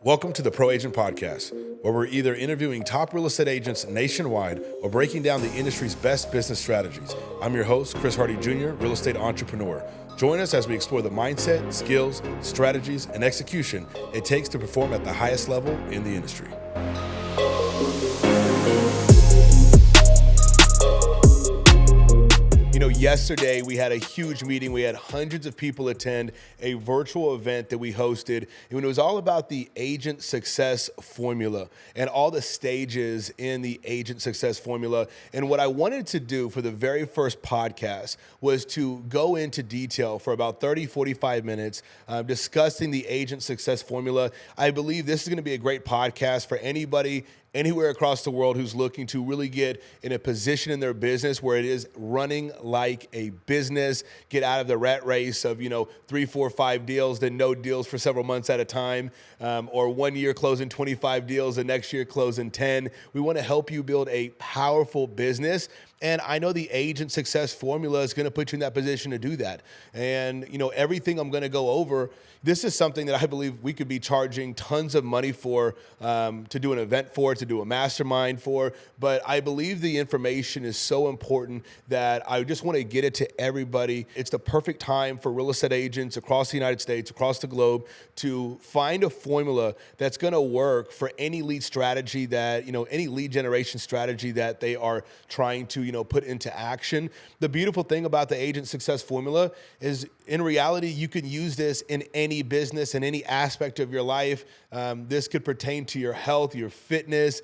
Welcome to the ProAgent Podcast, where we're either interviewing top real estate agents nationwide or breaking down the industry's best business strategies. I'm your host, Chris Hardy Jr., real estate entrepreneur. Join us as we explore the mindset, skills, strategies, and execution it takes to perform at the highest level in the industry. Yesterday we had a huge meeting. We had hundreds of people attend a virtual event that we hosted. And it was all about the agent success formula and all the stages in the agent success formula. And what I wanted to do for the very first podcast was to go into detail for about 30, 45 minutes discussing the agent success formula. I believe this is going to be a great podcast for anybody anywhere across the world who's looking to really get in a position in their business where it is running like a business, get out of the rat race of, 3, 4, 5 deals, then no deals for several months at a time, or 1 year closing 25 deals, the next year closing 10. We want to help you build a powerful business. And I know the agent success formula is going to put you in that position to do that. And, everything I'm going to go over, this is something that I believe we could be charging tons of money for, to do an event for, to do a mastermind for. But I believe the information is so important that I just want to get it to everybody. It's the perfect time for real estate agents across the United States, across the globe, to find a formula that's going to work for any lead strategy that, any lead generation strategy that they are trying to, put into action. The beautiful thing about the agent success formula is, in reality, you can use this in any business, in any aspect of your life. This could pertain to your health, your fitness,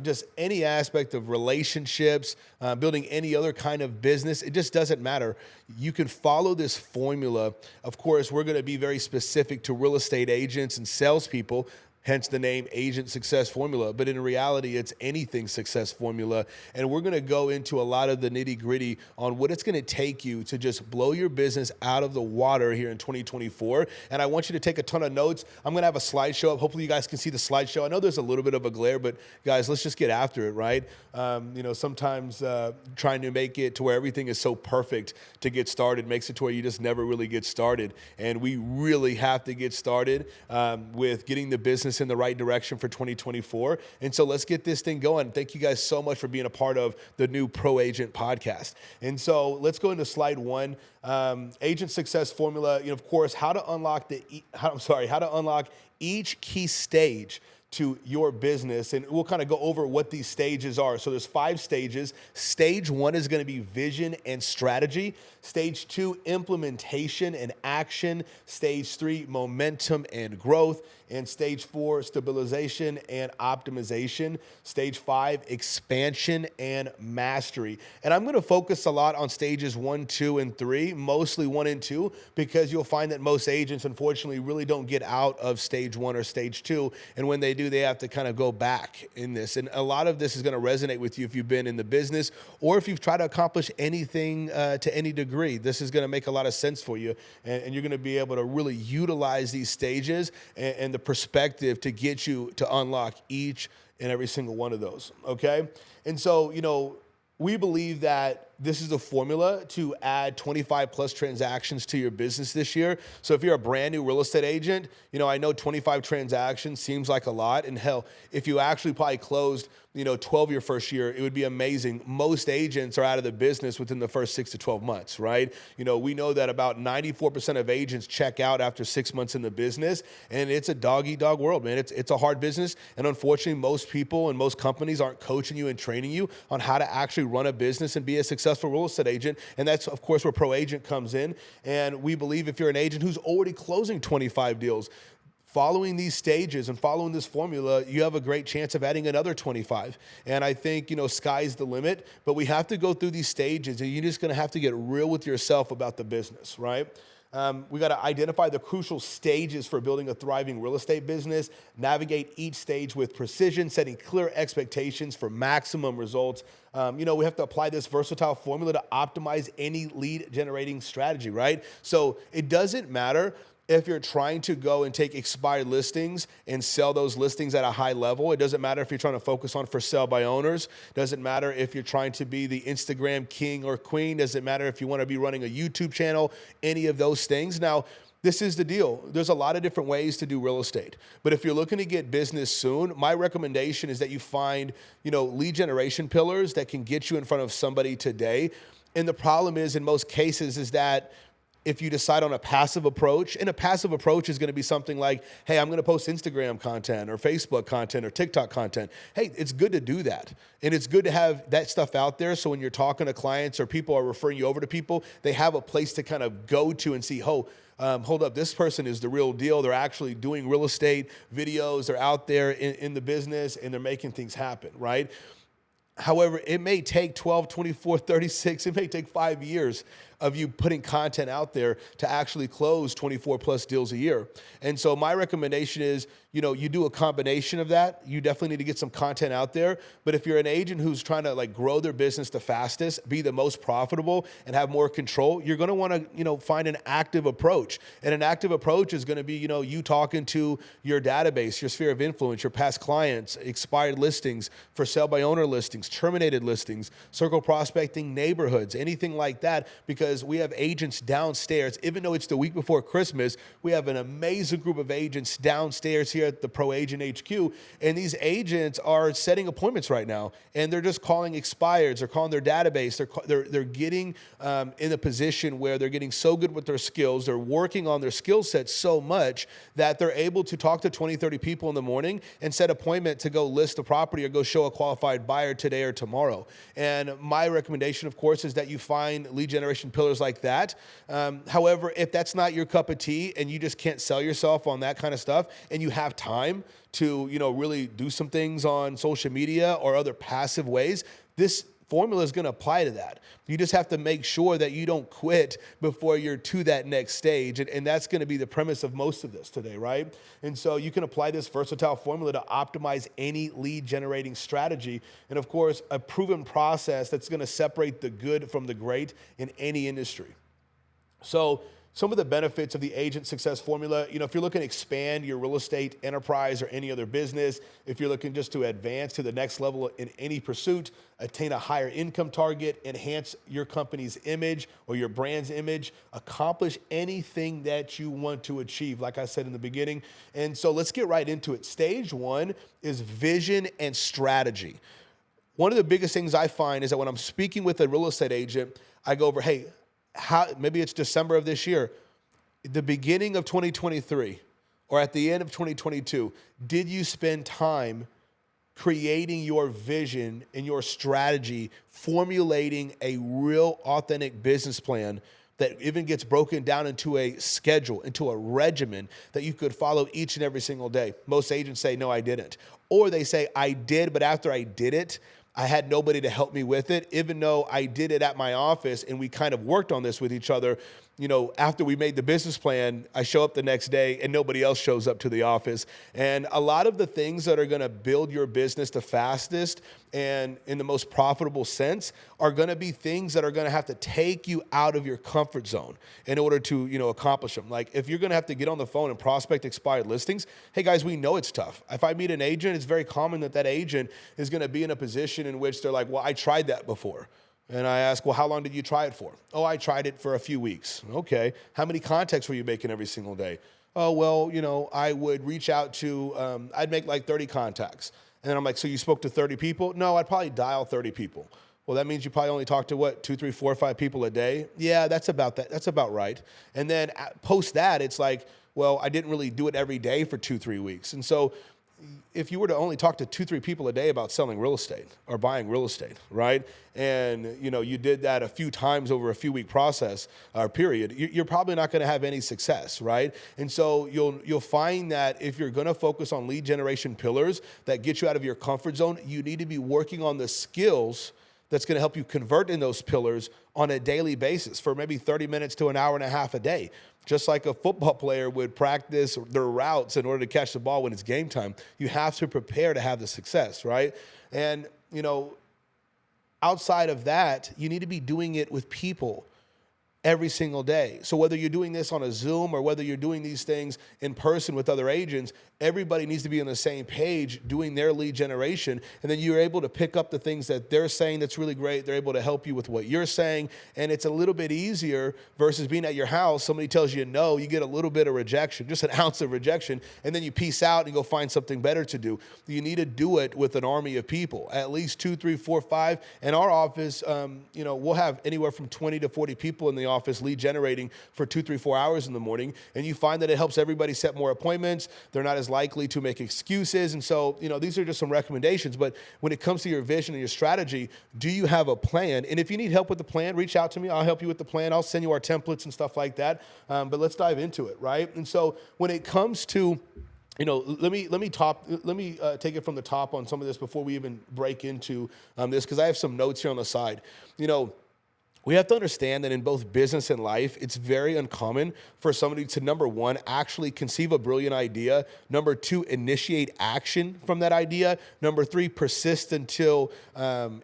just any aspect of relationships, building any other kind of business. It just doesn't matter. You can follow this formula. Of course, we're going to be very specific to real estate agents and salespeople, hence the name Agent Success Formula. But in reality, it's anything success formula. And we're going to go into a lot of the nitty gritty on what it's going to take you to just blow your business out of the water here in 2024. And I want you to take a ton of notes. I'm going to have a slideshow up. Hopefully you guys can see the slideshow. I know there's a little bit of a glare, but guys, let's just get after it, right? Sometimes trying to make it to where everything is so perfect to get started makes it to where you just never really get started. And we really have to get started with getting the business in the right direction for 2024. And so let's get this thing going. Thank you guys so much for being a part of the new ProAgent podcast. And so let's go into slide 1, agent success formula. Of course, how to unlock each key stage to your business. And we'll kind of go over what these stages are. So there's 5 stages. Stage 1 is going to be vision and strategy. Stage 2, implementation and action. Stage 3, momentum and growth. And stage 4, stabilization and optimization. Stage 5, expansion and mastery. And I'm going to focus a lot on stages 1, 2, and 3, mostly 1 and 2, because you'll find that most agents, unfortunately, really don't get out of stage 1 or stage 2. And when they do, they have to kind of go back in this. And a lot of this is going to resonate with you if you've been in the business or if you've tried to accomplish anything to any degree. This is going to make a lot of sense for you. And you're going to be able to really utilize these stages and the perspective to get you to unlock each and every single one of those. Okay. And so, we believe that this is a formula to add 25 plus transactions to your business this year. So if you're a brand new real estate agent, I know 25 transactions seems like a lot. And hell, if you actually probably closed, 12 your first year, it would be amazing. Most agents are out of the business within the first 6 to 12 months, right? We know that about 94% of agents check out after 6 months in the business, and it's a dog-eat-dog world, man. It's a hard business, and unfortunately, most people and most companies aren't coaching you and training you on how to actually run a business and be a successful real estate agent, and that's, of course, where ProAgent comes in. And we believe if you're an agent who's already closing 25 deals, following these stages and following this formula, you have a great chance of adding another 25. And I think, sky's the limit, but we have to go through these stages, and you're just going to have to get real with yourself about the business, right? We got to identify the crucial stages for building a thriving real estate business, navigate each stage with precision, setting clear expectations for maximum results. We have to apply this versatile formula to optimize any lead generating strategy, right? So it doesn't matter if you're trying to go and take expired listings and sell those listings at a high level. It doesn't matter if you're trying to focus on for sale by owners. Doesn't matter if you're trying to be the Instagram king or queen. Doesn't matter if you want to be running a YouTube channel, any of those things. Now, this is the deal. There's a lot of different ways to do real estate. But if you're looking to get business soon, my recommendation is that you find, lead generation pillars that can get you in front of somebody today. And the problem is, in most cases, is that if you decide on a passive approach, and a passive approach is going to be something like, hey, I'm going to post Instagram content or Facebook content or TikTok content. Hey, it's good to do that. And it's good to have that stuff out there. So when you're talking to clients or people are referring you over to people, they have a place to kind of go to and see, hold up, this person is the real deal. They're actually doing real estate videos. They're out there in the business and they're making things happen, right? However, it may take 12, 24, 36, it may take 5 years of you putting content out there to actually close 24 plus deals a year. And so my recommendation is, you do a combination of that. You definitely need to get some content out there. But if you're an agent who's trying to grow their business the fastest, be the most profitable and have more control, you're going to want to, find an active approach. And an active approach is going to be, you talking to your database, your sphere of influence, your past clients, expired listings, for sale by owner listings, terminated listings, circle prospecting, neighborhoods, anything like that, because we have agents downstairs. Even though it's the week before Christmas, we have an amazing group of agents downstairs here at the Pro Agent HQ. And these agents are setting appointments right now, and they're just calling expireds. They're calling their database. They're getting in a position where they're getting so good with their skills. They're working on their skill set so much that they're able to talk to 20, 30 people in the morning and set appointment to go list a property or go show a qualified buyer today or tomorrow. And my recommendation, of course, is that you find lead generation pillars like that. However, if that's not your cup of tea and you just can't sell yourself on that kind of stuff, and you have time to, really do some things on social media or other passive ways, this formula is going to apply to that. You just have to make sure that you don't quit before you're to that next stage. And that's going to be the premise of most of this today, right? And so you can apply this versatile formula to optimize any lead generating strategy. And of course, a proven process that's going to separate the good from the great in any industry. So some of the benefits of the agent success formula, if you're looking to expand your real estate enterprise or any other business, if you're looking just to advance to the next level in any pursuit, attain a higher income target, enhance your company's image or your brand's image, accomplish anything that you want to achieve, like I said in the beginning. And so let's get right into it. Stage one is vision and strategy. One of the biggest things I find is that when I'm speaking with a real estate agent, I go over, hey, maybe it's December of this year, the beginning of 2023, or at the end of 2022, did you spend time creating your vision and your strategy, formulating a real authentic business plan that even gets broken down into a schedule, into a regimen that you could follow each and every single day? Most agents say, no, I didn't. Or they say, I did, but after I did it, I had nobody to help me with it, even though I did it at my office and we kind of worked on this with each other. After we made the business plan, I show up the next day and nobody else shows up to the office. And a lot of the things that are going to build your business the fastest and in the most profitable sense are going to be things that are going to have to take you out of your comfort zone in order to, accomplish them. Like if you're going to have to get on the phone and prospect expired listings, hey guys, we know it's tough. If I meet an agent, it's very common that agent is going to be in a position in which they're like, well, I tried that before. And I ask, well, how long did you try it for? Oh, I tried it for a few weeks. Okay. How many contacts were you making every single day? Oh, well, I would reach out to, I'd make like 30 contacts. And then I'm like, so you spoke to 30 people? No, I'd probably dial 30 people. Well, that means you probably only talk to 2, 3, 4, 5 people a day? Yeah, that's about that. That's about right. And then post that, it's like, well, I didn't really do it every day for 2, 3 weeks. And so if you were to only talk to 2, 3 people a day about selling real estate or buying real estate, right? And, you did that a few times over a few week process or period, you're probably not going to have any success, right? And so you'll find that if you're going to focus on lead generation pillars that get you out of your comfort zone, you need to be working on the skills that's going to help you convert in those pillars on a daily basis for maybe 30 minutes to an hour and a half a day. Just like a football player would practice their routes in order to catch the ball when it's game time, you have to prepare to have the success, right? And, outside of that, you need to be doing it with people. every single day. So whether you're doing this on a Zoom or whether you're doing these things in person with other agents, everybody needs to be on the same page doing their lead generation. And then you're able to pick up the things that they're saying that's really great. They're able to help you with what you're saying. And it's a little bit easier versus being at your house. Somebody tells you no, you get a little bit of rejection, just an ounce of rejection. And then you peace out and go find something better to do. You need to do it with an army of people, at least 2, 3, 4, 5. In our office, we'll have anywhere from 20 to 40 people in the office lead generating for 2, 3, 4 hours in the morning. And you find that it helps everybody set more appointments. They're not as likely to make excuses. And so, these are just some recommendations. But when it comes to your vision and your strategy, do you have a plan? And if you need help with the plan, reach out to me. I'll help you with the plan. I'll send you our templates and stuff like that. But let's dive into it, right? And so when it comes to let me take it from the top on some of this before we even break into this, because I have some notes here on the side. We have to understand that in both business and life, it's very uncommon for somebody to, number one, actually conceive a brilliant idea. Number two, initiate action from that idea. Number three, persist until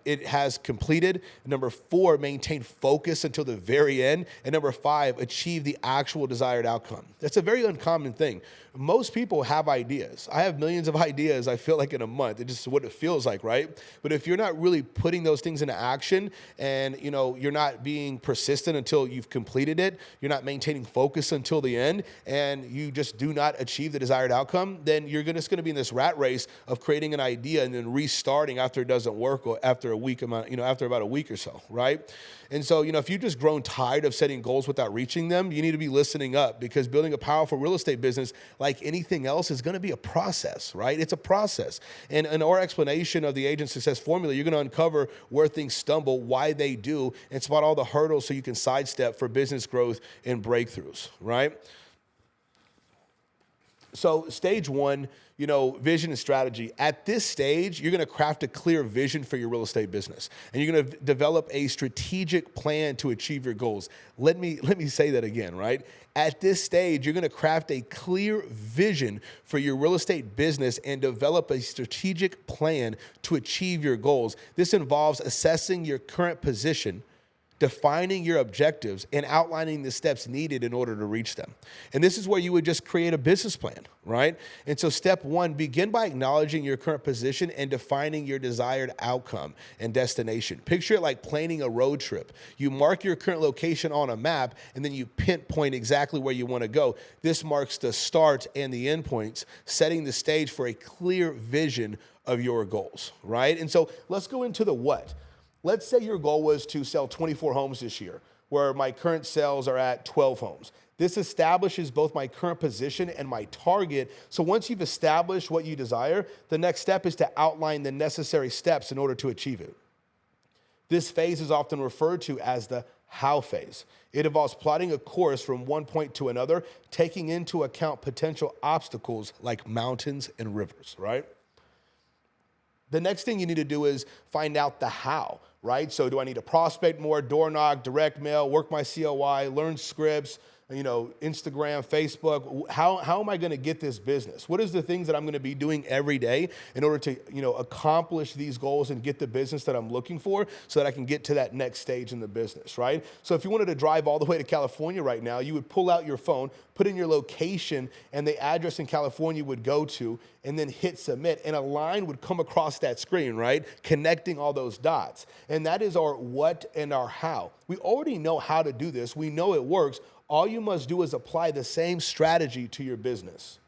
it has completed. Number four, maintain focus until the very end. And number five, achieve the actual desired outcome. That's a very uncommon thing. Most people have ideas. I have millions of ideas, I feel like, in a month. It's just what it feels like, right? But if you're not really putting those things into action and, you're not being persistent until you've completed it, you're not maintaining focus until the end, and you just do not achieve the desired outcome, then you're just going to be in this rat race of creating an idea and then restarting after it doesn't work or after after about a week or so, right? And so, if you've just grown tired of setting goals without reaching them, you need to be listening up, because building a powerful real estate business, like anything else, is going to be a process, right? It's a process. And in our explanation of the Agent Success Formula, you're going to uncover where things stumble, why they do, and spot all the hurdles so you can sidestep for business growth and breakthroughs, right? So stage one, vision and strategy. At this stage, you're going to craft a clear vision for your real estate business, and you're going to develop a strategic plan to achieve your goals. Let me say that again, right? At this stage, you're going to craft a clear vision for your real estate business and develop a strategic plan to achieve your goals. This involves assessing your current position, defining your objectives, and outlining the steps needed in order to reach them. And this is where you would just create a business plan, right? And so step one, begin by acknowledging your current position and defining your desired outcome and destination. Picture it like planning a road trip. You mark your current location on a map, and then you pinpoint exactly where you want to go. This marks the start and the end points, setting the stage for a clear vision of your goals, right? And so let's go into the what. Let's say your goal was to sell 24 homes this year, where my current sales are at 12 homes. This establishes both my current position and my target. So once you've established what you desire, the next step is to outline the necessary steps in order to achieve it. This phase is often referred to as the how phase. It involves plotting a course from one point to another, taking into account potential obstacles like mountains and rivers, right? The next thing you need to do is find out the how, right? So do I need to prospect more, door knock, direct mail, work my COI, learn scripts, Instagram, Facebook? How am I going to get this business? What is the things that I'm going to be doing every day in order to, accomplish these goals and get the business that I'm looking for so that I can get to that next stage in the business, right? So if you wanted to drive all the way to California right now, you would pull out your phone, put in your location and the address in California you would go to, and then hit submit, and a line would come across that screen, right? Connecting all those dots. And that is our what and our how. We already know how to do this. We know it works. All you must do is apply the same strategy to your business.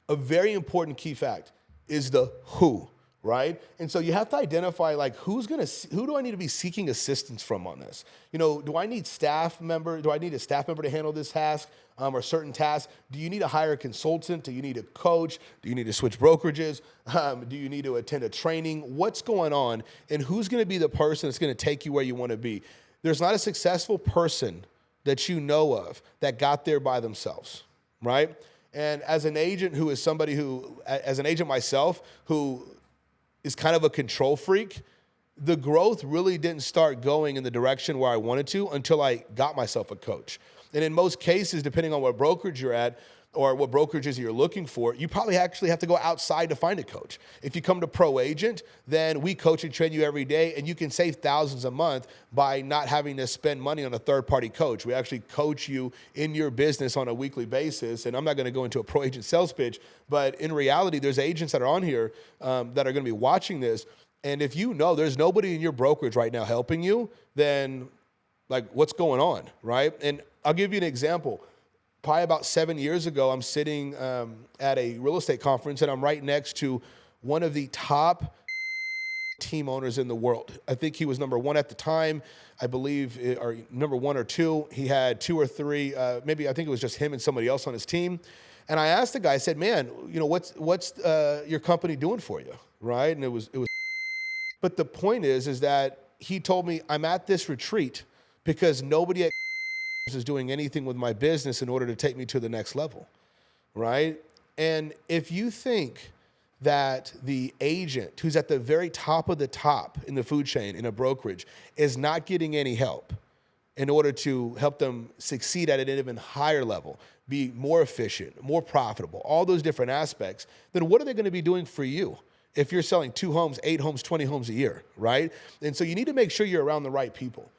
A very important key fact is the who, right? And so you have to identify, like, who do I need to be seeking assistance from on this? Do I need a staff member to handle this task or certain tasks? Do you need to hire a consultant? Do you need a coach? Do you need to switch brokerages? Do you need to attend a training? What's going on? And who's going to be the person that's going to take you where you want to be? There's not a successful person that you know of that got there by themselves, right? And as an agent myself, who is kind of a control freak, the growth really didn't start going in the direction where I wanted to until I got myself a coach. And in most cases, depending on what brokerage you're at, or what brokerages you're looking for, you probably actually have to go outside to find a coach. If you come to ProAgent, then we coach and train you every day, and you can save thousands a month by not having to spend money on a third-party coach. We actually coach you in your business on a weekly basis, and I'm not gonna go into a ProAgent sales pitch, but in reality, there's agents that are on here that are gonna be watching this, and if you know there's nobody in your brokerage right now helping you, then like what's going on, right? And I'll give you an example. Probably about 7 years ago, I'm sitting at a real estate conference, and I'm right next to one of the top team owners in the world. I think he was number one at the time, I believe, or number one or two. He had two or three, maybe I think it was just him and somebody else on his team. And I asked the guy, I said, man, you know, what's your company doing for you, right? And it was. But the point is that he told me, I'm at this retreat because nobody at is doing anything with my business in order to take me to the next level, right? And if you think that the agent who's at the very top of the top in the food chain in a brokerage is not getting any help in order to help them succeed at an even higher level, be more efficient, more profitable, all those different aspects, then what are they going to be doing for you if you're selling 2 homes, 8 homes, 20 homes a year, right? And so you need to make sure you're around the right people.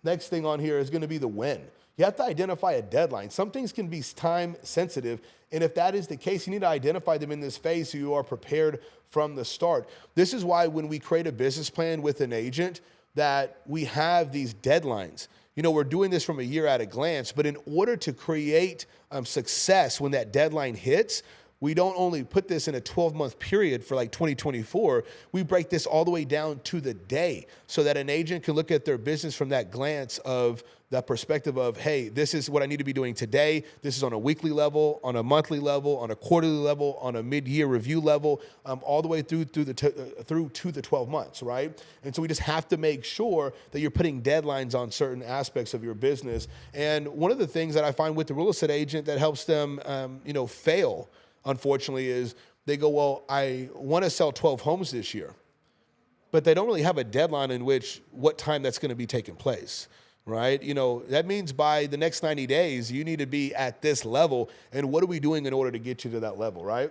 Next thing on here is going to be the when. You have to identify a deadline. Some things can be time sensitive, and if that is the case, you need to identify them in this phase so you are prepared from the start. This is why when we create a business plan with an agent, that we have these deadlines. You know, we're doing this from a year at a glance, but in order to create success when that deadline hits, we don't only put this in a 12-month period for like 2024, we break this all the way down to the day so that an agent can look at their business from that glance of that perspective of, hey, this is what I need to be doing today. This is on a weekly level, on a monthly level, on a quarterly level, on a mid-year review level, all the way through to the 12 months, right? And so we just have to make sure that you're putting deadlines on certain aspects of your business. And one of the things that I find with the real estate agent that helps them, fail, unfortunately, is they go, well, I want to sell 12 homes this year, but they don't really have a deadline in which what time that's going to be taking place, right? You know, that means by the next 90 days, you need to be at this level, and what are we doing in order to get you to that level, right?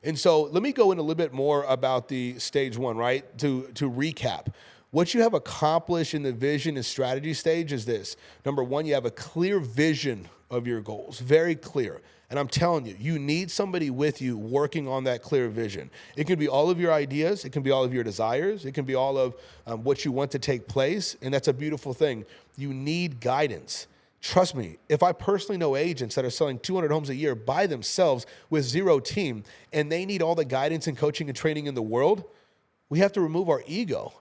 And so let me go in a little bit more about the stage one, right? To recap. What you have accomplished in the vision and strategy stage is this. Number one, you have a clear vision of your goals, very clear. And I'm telling you, you need somebody with you working on that clear vision. It can be all of your ideas. It can be all of your desires. It can be all of what you want to take place. And that's a beautiful thing. You need guidance. Trust me, if I personally know agents that are selling 200 homes a year by themselves with zero team, and they need all the guidance and coaching and training in the world, we have to remove our ego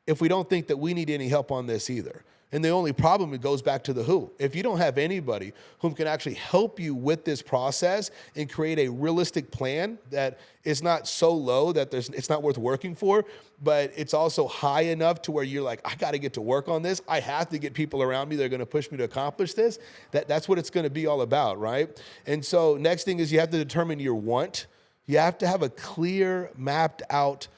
if we don't think that we need any help on this either. And the only problem, it goes back to the who. If you don't have anybody who can actually help you with this process and create a realistic plan that is not so low that it's not worth working for, but it's also high enough to where you're like, I got to get to work on this. I have to get people around me that are going to push me to accomplish this. That's what it's going to be all about, right? And so next thing is you have to determine your want. You have to have a clear, mapped out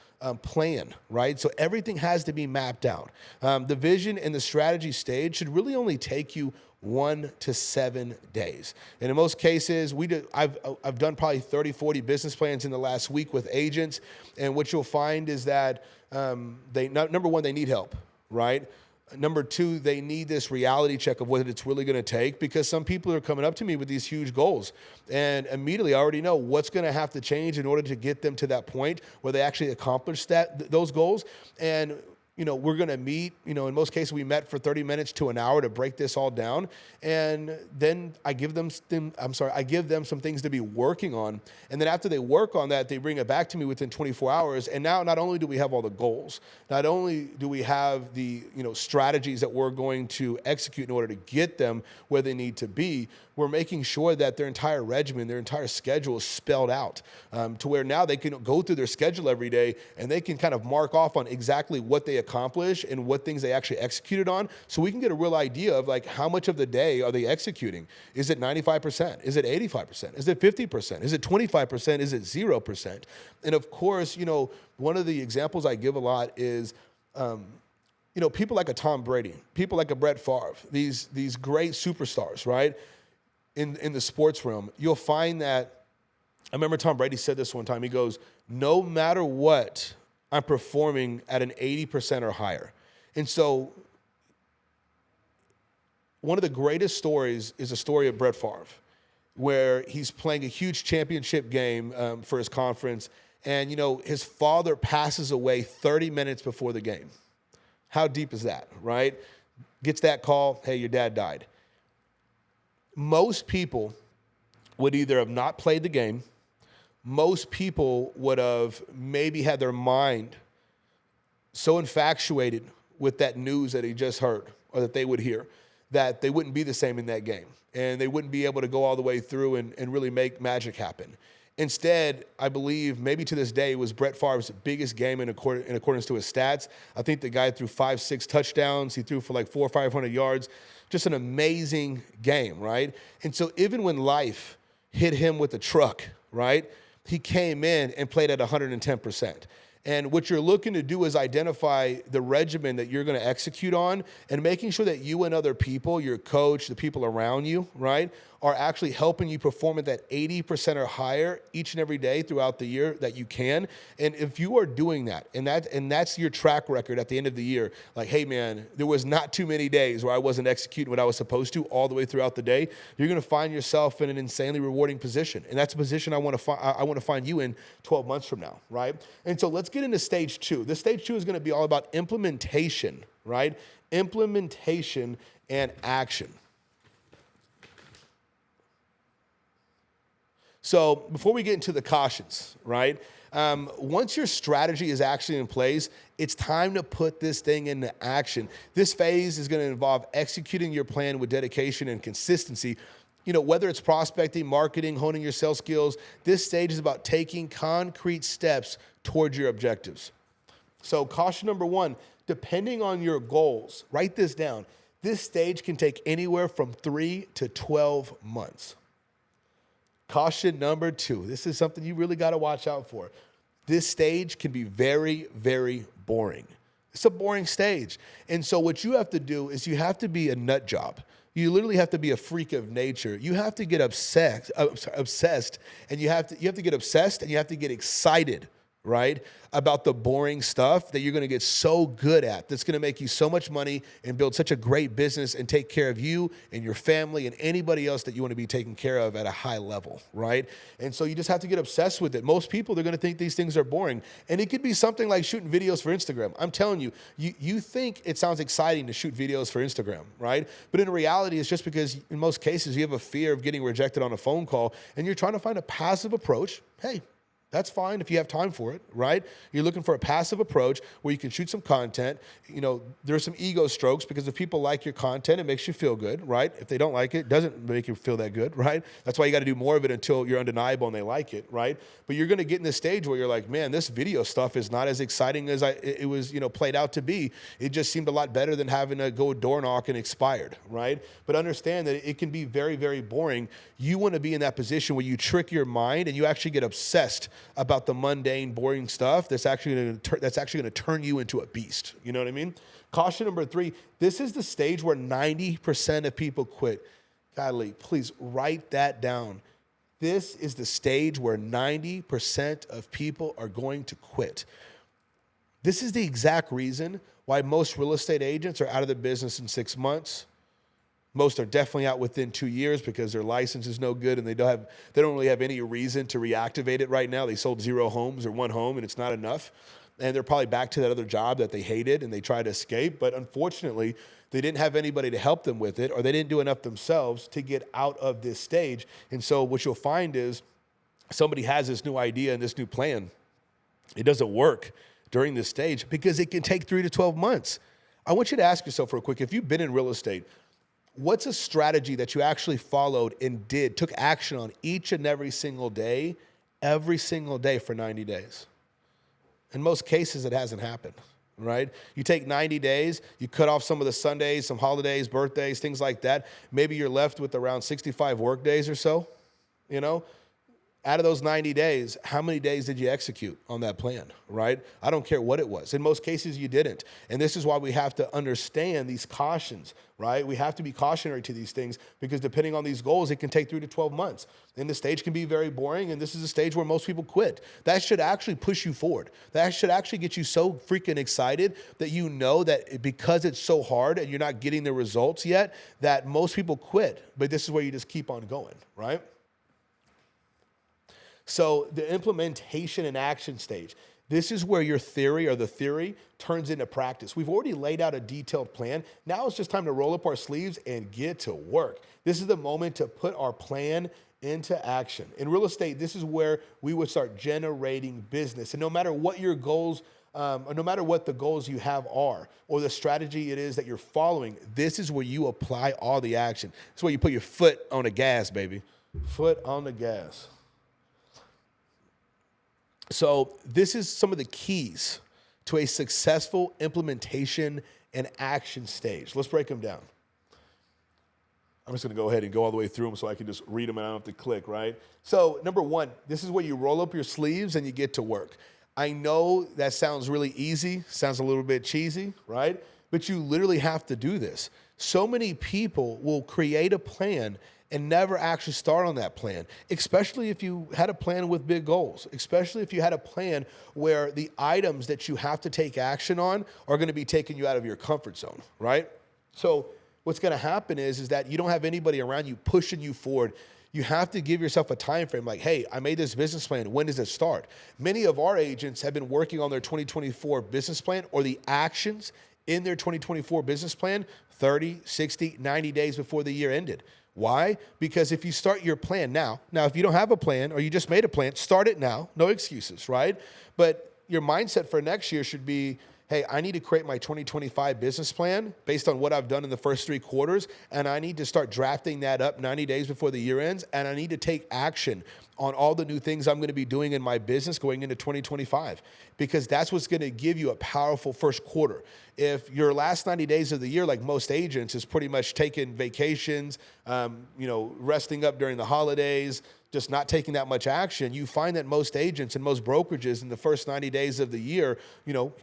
plan, right? So everything has to be mapped out. The vision and the strategy stage should really only take you 1 to 7 days. And in most cases, I've done probably 30, 40 business plans in the last week with agents. And what you'll find is that number one, they need help, right? Number two, they need this reality check of what it's really going to take, because some people are coming up to me with these huge goals, and immediately I already know what's going to have to change in order to get them to that point where they actually accomplish those goals. And we're going to meet, in most cases we met for 30 minutes to an hour to break this all down. And then I give them some things to be working on. And then after they work on that, they bring it back to me within 24 hours. And now not only do we have all the goals, not only do we have the, strategies that we're going to execute in order to get them where they need to be, we're making sure that their entire regimen, their entire schedule is spelled out to where now they can go through their schedule every day and they can kind of mark off on exactly what they accomplish and what things they actually executed on. So we can get a real idea of like how much of the day are they executing? Is it 95%? Is it 85%? Is it 50%? Is it 25%? Is it 0%? And of course, one of the examples I give a lot is People like a Tom Brady, people like a Brett Favre, these great superstars, right? In the sports realm, you'll find that, I remember Tom Brady said this one time. He goes, no matter what, I'm performing at an 80% or higher. And so one of the greatest stories is a story of Brett Favre, where he's playing a huge championship game for his conference. And, his father passes away 30 minutes before the game. How deep is that, right? Gets that call, hey, your dad died. Most people would either have not played the game. Most people would have maybe had their mind so infatuated with that news that he just heard or that they would hear that they wouldn't be the same in that game. And they wouldn't be able to go all the way through and really make magic happen. Instead, I believe maybe to this day, it was Brett Favre's biggest game in accordance to his stats. I think the guy threw 5-6 touchdowns. He threw for like 400 or 500 yards. Just an amazing game, right? And so even when life hit him with a truck, right, he came in and played at 110%. And what you're looking to do is identify the regimen that you're going to execute on and making sure that you and other people, your coach, the people around you, right, are actually helping you perform at that 80% or higher each and every day throughout the year that you can. And if you are doing that, and that's your track record at the end of the year, like, hey, man, there was not too many days where I wasn't executing what I was supposed to all the way throughout the day, you're going to find yourself in an insanely rewarding position. And that's a position I want to find you in 12 months from now, right? And so let's get into stage 2. This stage 2 is going to be all about implementation, right? Implementation and action. So before we get into the cautions, right, once your strategy is actually in place, it's time to put this thing into action. This phase is going to involve executing your plan with dedication and consistency. Whether it's prospecting, marketing, honing your sales skills, this stage is about taking concrete steps towards your objectives. So caution number 1, depending on your goals, write this down. This stage can take anywhere from 3 to 12 months. Caution number 2, this is something you really got to watch out for. This stage can be very, very boring. It's a boring stage. And so what you have to do is you have to be a nut job. You literally have to be a freak of nature. You have to get obsessed, and you have to get obsessed, and you have to get excited, right, about the boring stuff that you're going to get so good at, that's going to make you so much money and build such a great business and take care of you and your family and anybody else that you want to be taken care of at a high level, right? And so you just have to get obsessed with it. Most people, they're going to think these things are boring. And it could be something like shooting videos for Instagram. I'm telling you, you think it sounds exciting to shoot videos for Instagram, right? But in reality, it's just because in most cases you have a fear of getting rejected on a phone call and you're trying to find a passive approach. Hey, that's fine if you have time for it, right? You're looking for a passive approach where you can shoot some content. There's some ego strokes because if people like your content, it makes you feel good, right? If they don't like it, it doesn't make you feel that good, right? That's why you got to do more of it until you're undeniable and they like it, right? But you're going to get in this stage where you're like, man, this video stuff is not as exciting as it was, played out to be. It just seemed a lot better than having to go door knock and expired, right? But understand that it can be very, very boring. You want to be in that position where you trick your mind and you actually get obsessed about the mundane, boring stuff that's actually going to turn you into a beast. You know what I mean? Caution number 3, this is the stage where 90% of people quit. Godly, please write that down. This is the stage where 90% of people are going to quit. This is the exact reason why most real estate agents are out of the business in 6 months. Most are definitely out within 2 years because their license is no good and they don't really have any reason to reactivate it right now. They sold 0 homes or 1 home and it's not enough. And they're probably back to that other job that they hated and they tried to escape. But unfortunately, they didn't have anybody to help them with it, or they didn't do enough themselves to get out of this stage. And so what you'll find is somebody has this new idea and this new plan. It doesn't work during this stage because it can take 3 to 12 months. I want you to ask yourself real quick, if you've been in real estate, what's a strategy that you actually followed and took action on each and every single day for 90 days? In most cases, it hasn't happened, right? You take 90 days, you cut off some of the Sundays, some holidays, birthdays, things like that. Maybe you're left with around 65 work days or so, out of those 90 days, how many days did you execute on that plan, right? I don't care what it was. In most cases, you didn't. And this is why we have to understand these cautions, right? We have to be cautionary to these things because depending on these goals, it can take 3 to 12 months. And the stage can be very boring, and this is a stage where most people quit. That should actually push you forward. That should actually get you so freaking excited that you know that because it's so hard and you're not getting the results yet, that most people quit. But this is where you just keep on going, right? So the implementation and action stage, this is where your theory or the theory turns into practice. We've already laid out a detailed plan. Now it's just time to roll up our sleeves and get to work. This is the moment to put our plan into action. In real estate, this is where we would start generating business. And no matter what your goals, or no matter what the goals you have are, or the strategy it is that you're following, this is where you apply all the action. It's where you put your foot on the gas, baby. Foot on the gas. So this is some of the keys to a successful implementation and action stage. Let's break them down. I'm just going to go ahead and go all the way through them so I can just read them and I don't have to click, right? So number one, this is where you roll up your sleeves and you get to work. I know that sounds really easy, sounds a little bit cheesy, right? But you literally have to do this. So many people will create a plan and never actually start on that plan, especially if you had a plan with big goals, especially if you had a plan where the items that you have to take action on are going to be taking you out of your comfort zone, right? So what's going to happen is that you don't have anybody around you pushing you forward. You have to give yourself a time frame like, hey, I made this business plan. When does it start? Many of our agents have been working on their 2024 business plan or the actions in their 2024 business plan 30, 60, 90 days before the year ended. Why? Because if you start your plan now if you don't have a plan or you just made a plan, start it now. No excuses, right? But your mindset for next year should be, hey, I need to create my 2025 business plan based on what I've done in the first 3 quarters, and I need to start drafting that up 90 days before the year ends, and I need to take action on all the new things I'm going to be doing in my business going into 2025, because that's what's going to give you a powerful first quarter. If your last 90 days of the year, like most agents, is pretty much taking vacations, resting up during the holidays, just not taking that much action, you find that most agents and most brokerages in the first 90 days of the year,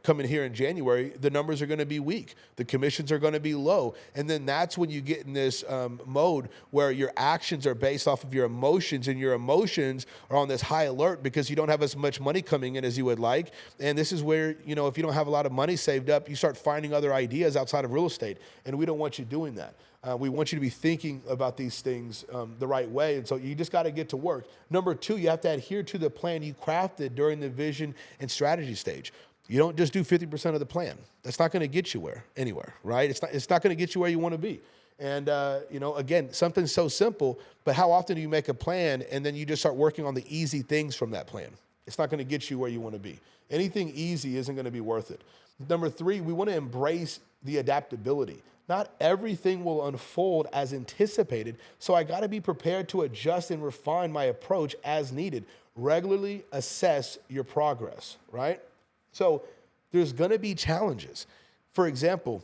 coming here in January, the numbers are going to be weak. The commissions are going to be low. And then that's when you get in this mode where your actions are based off of your emotions, and your emotions are on this high alert because you don't have as much money coming in as you would like. And this is where, if you don't have a lot of money saved up, you start finding other ideas outside of real estate. And we don't want you doing that. We want you to be thinking about these things the right way. And so you just got to get to work. Number 2, you have to adhere to the plan you crafted during the vision and strategy stage. You don't just do 50% of the plan. That's not going to get you anywhere, right? It's not going to get you where you want to be. And, again, something so simple, but how often do you make a plan and then you just start working on the easy things from that plan? It's not going to get you where you want to be. Anything easy isn't going to be worth it. Number 3, we want to embrace the adaptability. Not everything will unfold as anticipated, so I got to be prepared to adjust and refine my approach as needed. Regularly assess your progress, right? So there's going to be challenges. For example,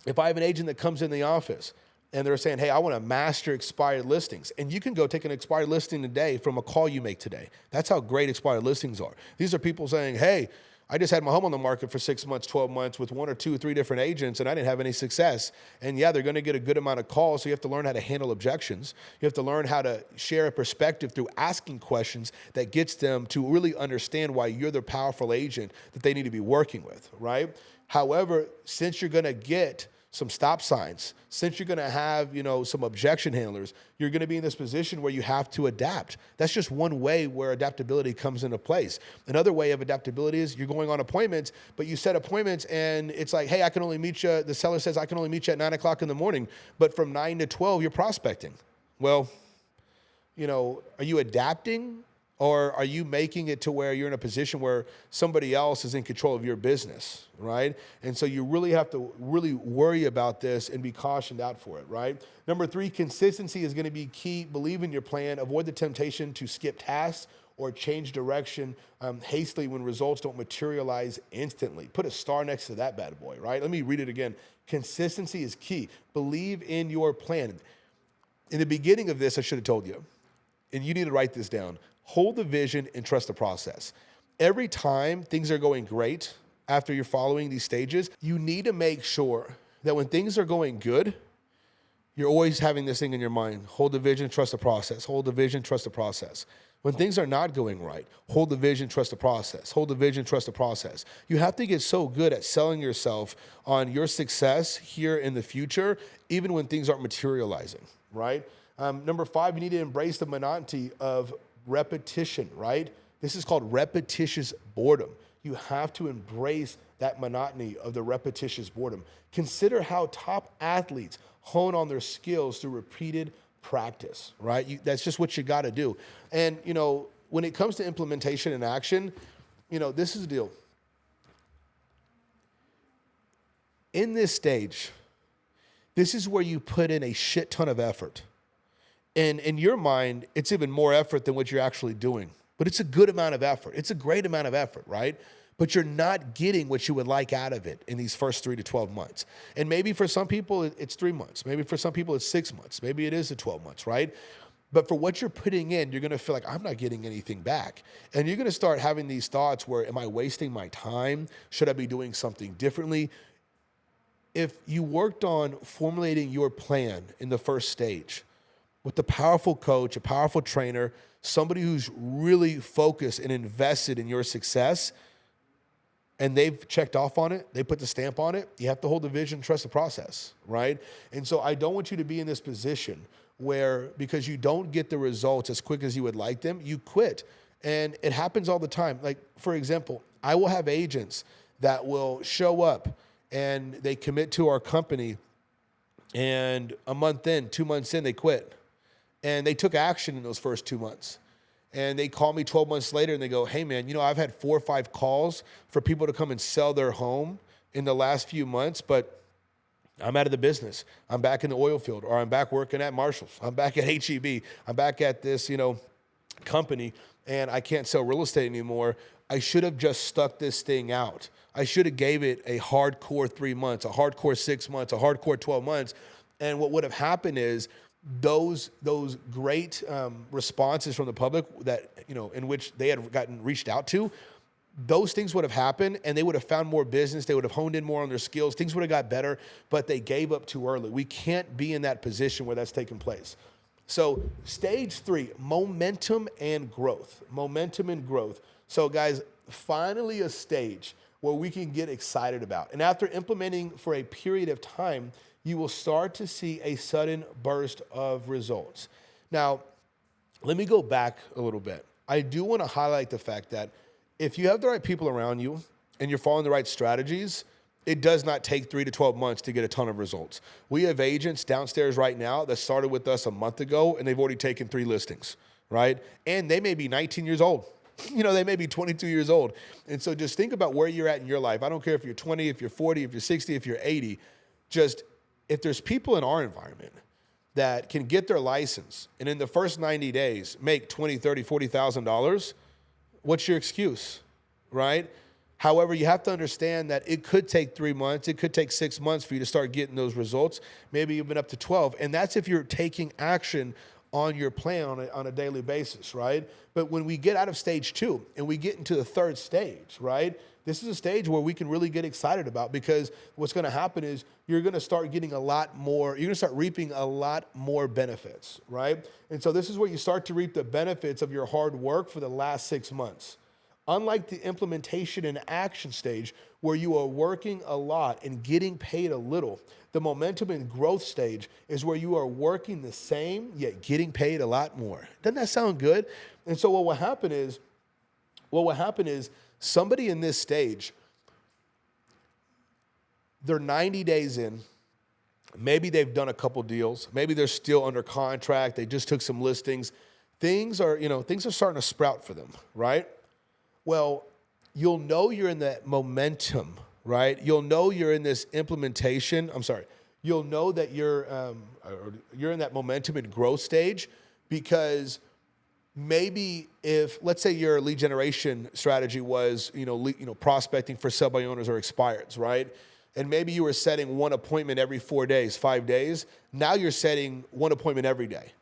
if I have an agent that comes in the office and they're saying, hey, I want to master expired listings, and you can go take an expired listing today from a call you make today. That's how great expired listings are. These are people saying, hey, I just had my home on the market for 6 months, 12 months with 1 or 2 or 3 different agents, and I didn't have any success. And yeah, they're going to get a good amount of calls, so you have to learn how to handle objections. You have to learn how to share a perspective through asking questions that gets them to really understand why you're the powerful agent that they need to be working with, right? However, since you're going to get some stop signs, since you're going to have, some objection handlers, you're going to be in this position where you have to adapt. That's just one way where adaptability comes into place. Another way of adaptability is you're going on appointments, but you set appointments and it's like, hey, I can only meet you. The seller says I can only meet you at 9 o'clock in the morning, but from 9 to 12, you're prospecting. Well, are you adapting? Or are you making it to where you're in a position where somebody else is in control of your business, right? And so you really have to really worry about this and be cautioned out for it, right? Number 3, consistency is going to be key. Believe in your plan. Avoid the temptation to skip tasks or change direction hastily when results don't materialize instantly. Put a star next to that bad boy, right? Let me read it again. Consistency is key. Believe in your plan. In the beginning of this, I should have told you, and you need to write this down. hold the vision and trust the process. Every time things are going great after you're following these stages, you need to make sure that when things are going good, you're always having this thing in your mind: hold the vision, trust the process. Hold the vision, trust the process. When things are not going right, hold the vision, trust the process. Hold the vision, trust the process. You have to get so good at selling yourself on your success here in the future, even when things aren't materializing, right? Number 5, you need to embrace the monotony of repetition, right? This is called repetitious boredom. You have to embrace that monotony of the repetitious boredom. Consider how top athletes hone on their skills through repeated practice, right? That's just what you got to do. And, when it comes to implementation and action, this is the deal. In this stage, this is where you put in a shit ton of effort. And in your mind, it's even more effort than what you're actually doing. But it's a good amount of effort. It's a great amount of effort, right? But you're not getting what you would like out of it in these first 3 to 12 months. And maybe for some people, it's 3 months. Maybe for some people, it's 6 months. Maybe it is the 12 months, right? But for what you're putting in, you're going to feel like, I'm not getting anything back. And you're going to start having these thoughts where, am I wasting my time? Should I be doing something differently? If you worked on formulating your plan in the first stage with a powerful coach, a powerful trainer, somebody who's really focused and invested in your success, and they've checked off on it, they put the stamp on it, you have to hold the vision, trust the process, right? And so I don't want you to be in this position where, because you don't get the results as quick as you would like them, you quit. And it happens all the time. Like, for example, I will have agents that will show up and they commit to our company, and a month in, 2 months in, they quit. And they took action in those first 2 months. And they call me 12 months later and they go, hey man, I've had 4 or 5 calls for people to come and sell their home in the last few months, but I'm out of the business. I'm back in the oil field, or I'm back working at Marshall's. I'm back at HEB. I'm back at this, company, and I can't sell real estate anymore. I should have just stuck this thing out. I should have gave it a hardcore 3 months, a hardcore 6 months, a hardcore 12 months. And what would have happened is, those great responses from the public that, in which they had gotten reached out to, those things would have happened and they would have found more business. They would have honed in more on their skills. Things would have got better, but they gave up too early. We can't be in that position where that's taking place. So stage 3, momentum and growth. Momentum and growth. So guys, finally a stage where we can get excited about. And after implementing for a period of time, you will start to see a sudden burst of results. Now, let me go back a little bit. I do want to highlight the fact that if you have the right people around you and you're following the right strategies, it does not take 3 to 12 months to get a ton of results. We have agents downstairs right now that started with us a month ago, and they've already taken 3 listings, right? And they may be 19 years old. They may be 22 years old. And so just think about where you're at in your life. I don't care if you're 20, if you're 40, if you're 60, if you're 80, just if there's people in our environment that can get their license and in the first 90 days make $20,000, $30,000, $40,000, what's your excuse, right? However, you have to understand that it could take 3 months, it could take 6 months for you to start getting those results, maybe even up to 12. And that's if you're taking action on your plan on a daily basis, right? But when we get out of stage 2 and we get into the 3rd stage, right? This is a stage where we can really get excited about, because what's going to happen is you're going to start getting a lot more, you're going to start reaping a lot more benefits, right? And so this is where you start to reap the benefits of your hard work for the last 6 months. Unlike the implementation and action stage where you are working a lot and getting paid a little, the momentum and growth stage is where you are working the same yet getting paid a lot more. Doesn't that sound good? And so what will happen is somebody in this stage, they're 90 days in, maybe they've done a couple deals, maybe they're still under contract, they just took some listings. Things are starting to sprout for them, right? Well, you'll know you're in that momentum, right? You'll know you're in this implementation. You'll know that you're in that momentum and growth stage, because maybe if, let's say your lead generation strategy was, prospecting for sell by owners or expireds, right? And maybe you were setting 1 appointment every 4 days, 5 days. Now you're setting 1 appointment every day,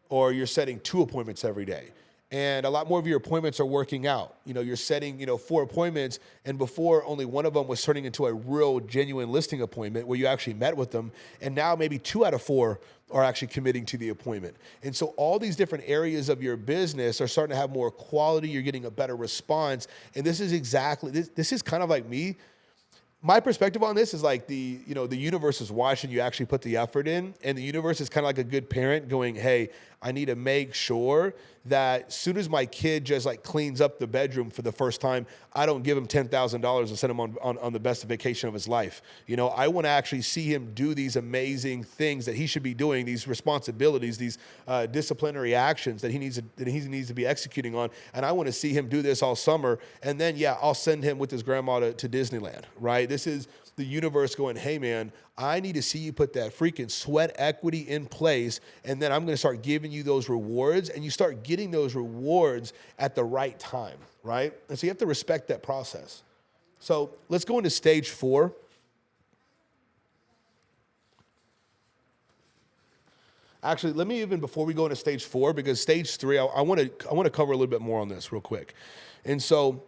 or you're setting 2 appointments every day. and a lot more of your appointments are working out. You're setting, 4 appointments, and before only one of them was turning into a real genuine listing appointment where you actually met with them. And now maybe 2 out of 4 are actually committing to the appointment. And so all these different areas of your business are starting to have more quality. You're getting a better response. And this is kind of like me. My perspective on this is like the universe is watching you actually put the effort in, and the universe is kind of like a good parent going, hey, I need to make sure that as soon as my kid just like cleans up the bedroom for the first time, I don't give him $10,000 and send him on the best vacation of his life. I want to actually see him do these amazing things that he should be doing, these responsibilities, these disciplinary actions that he needs to be executing on. And I want to see him do this all summer. And then, I'll send him with his grandma to Disneyland, right? This is the universe going, hey man, I need to see you put that freaking sweat equity in place, and then I'm going to start giving you those rewards, and you start getting those rewards at the right time, right? And so you have to respect that process. So let's go into stage 4. Actually, let me before we go into stage 4, because stage 3, I want to cover a little bit more on this real quick. And so,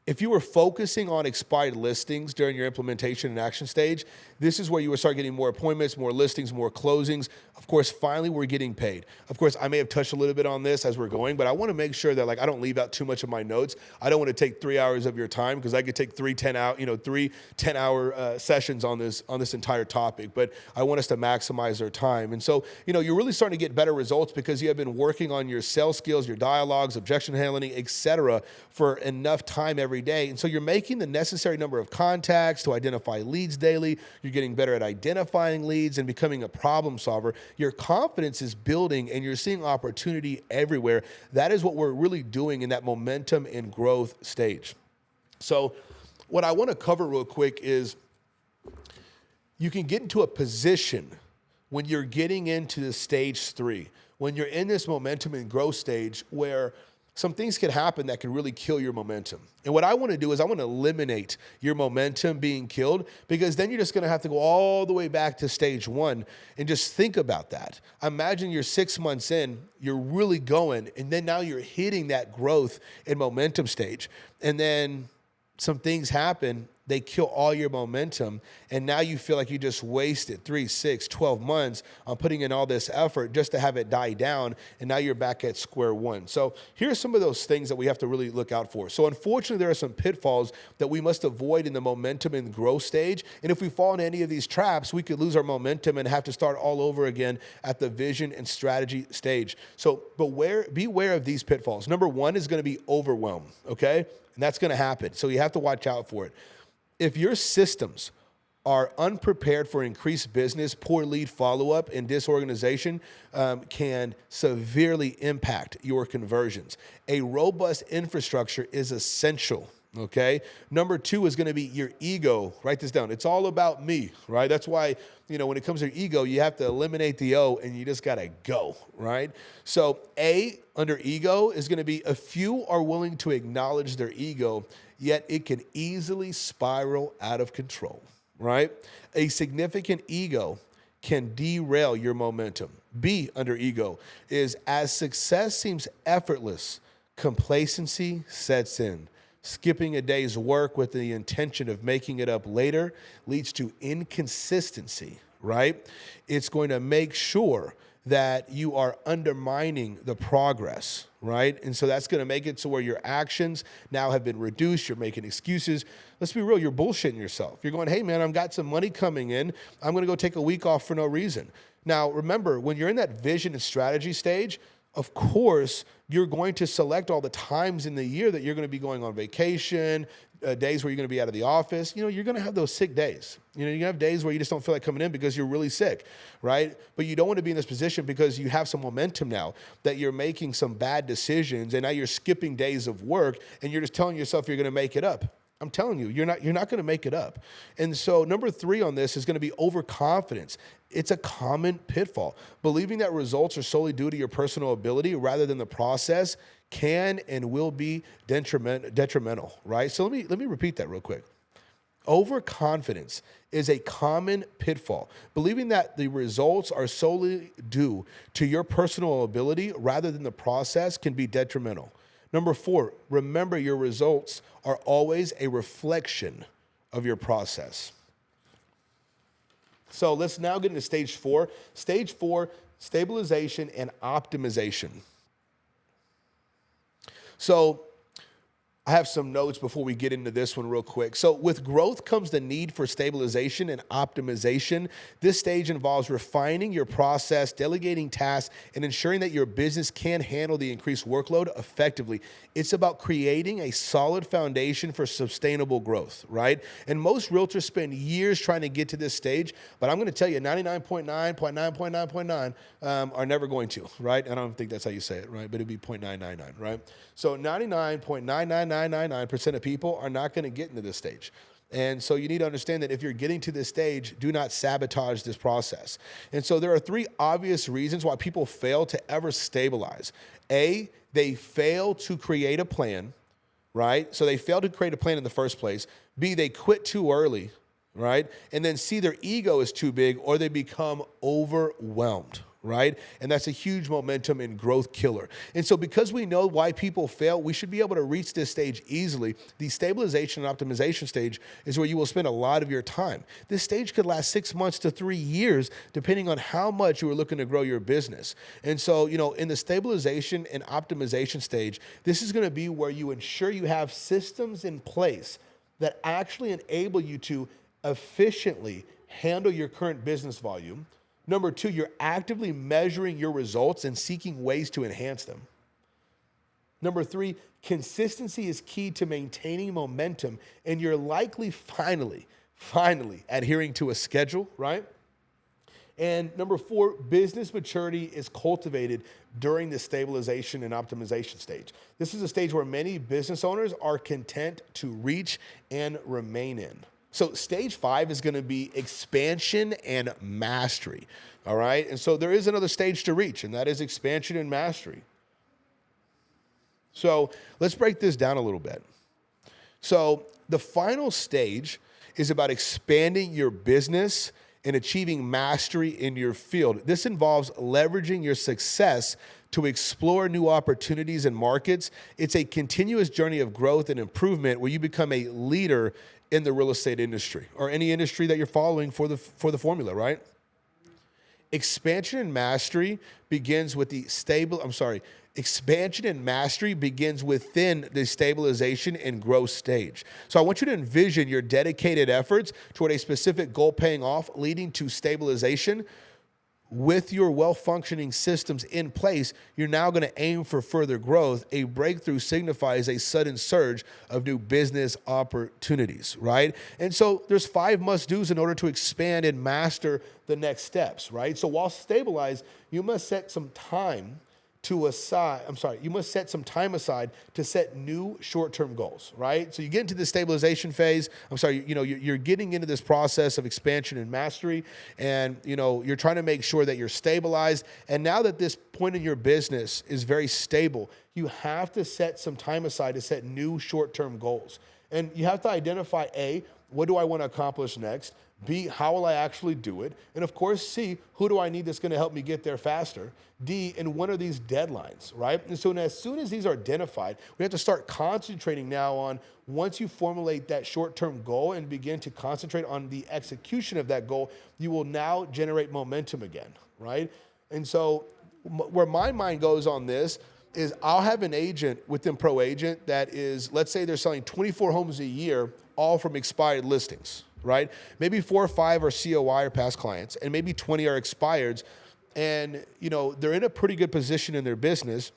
if you were focusing on expired listings during your implementation and action stage, this is where you would start getting more appointments, more listings, more closings. Of course, finally, we're getting paid. Of course, I may have touched a little bit on this as we're going, but I want to make sure that I don't leave out too much of my notes. I don't want to take 3 hours of your time, because I could take three 10-hour sessions on this entire topic. But I want us to maximize our time. And so, you're really starting to get better results because you have been working on your sales skills, your dialogues, objection handling, etc., for enough time every day. And so you're making the necessary number of contacts to identify leads daily. You're getting better at identifying leads and becoming a problem solver. Your confidence is building, and you're seeing opportunity everywhere. That is what we're really doing in that momentum and growth stage. So what I want to cover real quick is you can get into a position when you're getting into the stage 3, when you're in this momentum and growth stage, where some things can happen that can really kill your momentum. And what I want to do is I want to eliminate your momentum being killed, because then you're just going to have to go all the way back to stage 1 and just think about that. Imagine you're 6 months in, you're really going, and then now you're hitting that growth and momentum stage. And then some things happen, they kill all your momentum, and now you feel like you just wasted 3, 6, 12 months on putting in all this effort just to have it die down, and now you're back at square one. So here are some of those things that we have to really look out for. So unfortunately, there are some pitfalls that we must avoid in the momentum and growth stage, and if we fall into any of these traps, we could lose our momentum and have to start all over again at the vision and strategy stage. So beware of these pitfalls. Number 1 is going to be overwhelm, okay? And that's going to happen, so you have to watch out for it. If your systems are unprepared for increased business, poor lead follow-up, and disorganization can severely impact your conversions. A robust infrastructure is essential, okay? Number 2 is going to be your ego. Write this down. It's all about me, right? That's why, when it comes to your ego, you have to eliminate the O, and you just got to go, right? So A, under ego, is going to be a few are willing to acknowledge their ego, yet it can easily spiral out of control, right? A significant ego can derail your momentum. B, under ego, is as success seems effortless, complacency sets in. Skipping a day's work with the intention of making it up later leads to inconsistency, right? It's going to make sure that you are undermining the progress, right? And so that's going to make it so where your actions now have been reduced. You're making excuses. Let's be real. You're bullshitting yourself. You're going, hey, man, I've got some money coming in. I'm going to go take a week off for no reason. Now, remember, when you're in that vision and strategy stage, of course, you're going to select all the times in the year that you're going to be going on vacation, days where you're going to be out of the office. You're going to have those sick days. You're going to have days where you just don't feel like coming in because you're really sick, right? But you don't want to be in this position because you have some momentum now that you're making some bad decisions, and now you're skipping days of work, and you're just telling yourself you're going to make it up. I'm telling you, you're not going to make it up. And so number 3 on this is going to be overconfidence. It's a common pitfall. Believing that results are solely due to your personal ability rather than the process can and will be detrimental, right? So let me repeat that real quick. Overconfidence is a common pitfall. Believing that the results are solely due to your personal ability rather than the process can be detrimental. Number 4, remember your results are always a reflection of your process. So let's now get into stage 4. Stage 4, stabilization and optimization. So I have some notes before we get into this one real quick. So with growth comes the need for stabilization and optimization. This stage involves refining your process, delegating tasks, and ensuring that your business can handle the increased workload effectively. It's about creating a solid foundation for sustainable growth, right? And most realtors spend years trying to get to this stage, but I'm going to tell you 99.9.9.9.9 are never going to, right? I don't think that's how you say it, right? But it'd be 0.999, right? So 99.99999% of people are not going to get into this stage. And so you need to understand that if you're getting to this stage, do not sabotage this process. And so there are 3 obvious reasons why people fail to ever stabilize. A, they fail to create a plan, right? So they fail to create a plan in the first place. B, they quit too early, right? And then C, their ego is too big or they become overwhelmed, right? And that's a huge momentum and growth killer. And so because we know why people fail, we should be able to reach this stage easily. The stabilization and optimization stage is where you will spend a lot of your time. This stage could last 6 months to 3 years, depending on how much you are looking to grow your business. And so, in the stabilization and optimization stage, this is going to be where you ensure you have systems in place that actually enable you to efficiently handle your current business volume. Number 2, you're actively measuring your results and seeking ways to enhance them. Number 3, consistency is key to maintaining momentum, and you're likely finally adhering to a schedule, right? And number 4, business maturity is cultivated during the stabilization and optimization stage. This is a stage where many business owners are content to reach and remain in. So stage 5 is going to be expansion and mastery, all right? And so there is another stage to reach, and that is expansion and mastery. So let's break this down a little bit. So the final stage is about expanding your business and achieving mastery in your field. This involves leveraging your success to explore new opportunities and markets. It's a continuous journey of growth and improvement where you become a leader in the real estate industry or any industry that you're following for the formula, right? Expansion and mastery begins within the stabilization and growth stage. So I want you to envision your dedicated efforts toward a specific goal paying off, leading to stabilization. With your well-functioning systems in place, you're now going to aim for further growth. A breakthrough signifies a sudden surge of new business opportunities, right? And so there's 5 must-dos in order to expand and master the next steps, right? So while stabilized, you must set some time aside to set new short-term goals, right? So you get into the stabilization phase. You're getting into this process of expansion and mastery, and you're trying to make sure that you're stabilized. And now that this point in your business is very stable, you have to set some time aside to set new short-term goals. And you have to identify A, what do I want to accomplish next? B, how will I actually do it? And of course, C, who do I need that's going to help me get there faster? D, and when are these deadlines, right? And so as soon as these are identified, we have to start concentrating now on, once you formulate that short-term goal and begin to concentrate on the execution of that goal, you will now generate momentum again, right? And so where my mind goes on this is I'll have an agent within ProAgent that is, let's say they're selling 24 homes a year, all from expired listings, right? Maybe 4 or 5 are COI or past clients, and maybe 20 are expireds. And, they're in a pretty good position in their business.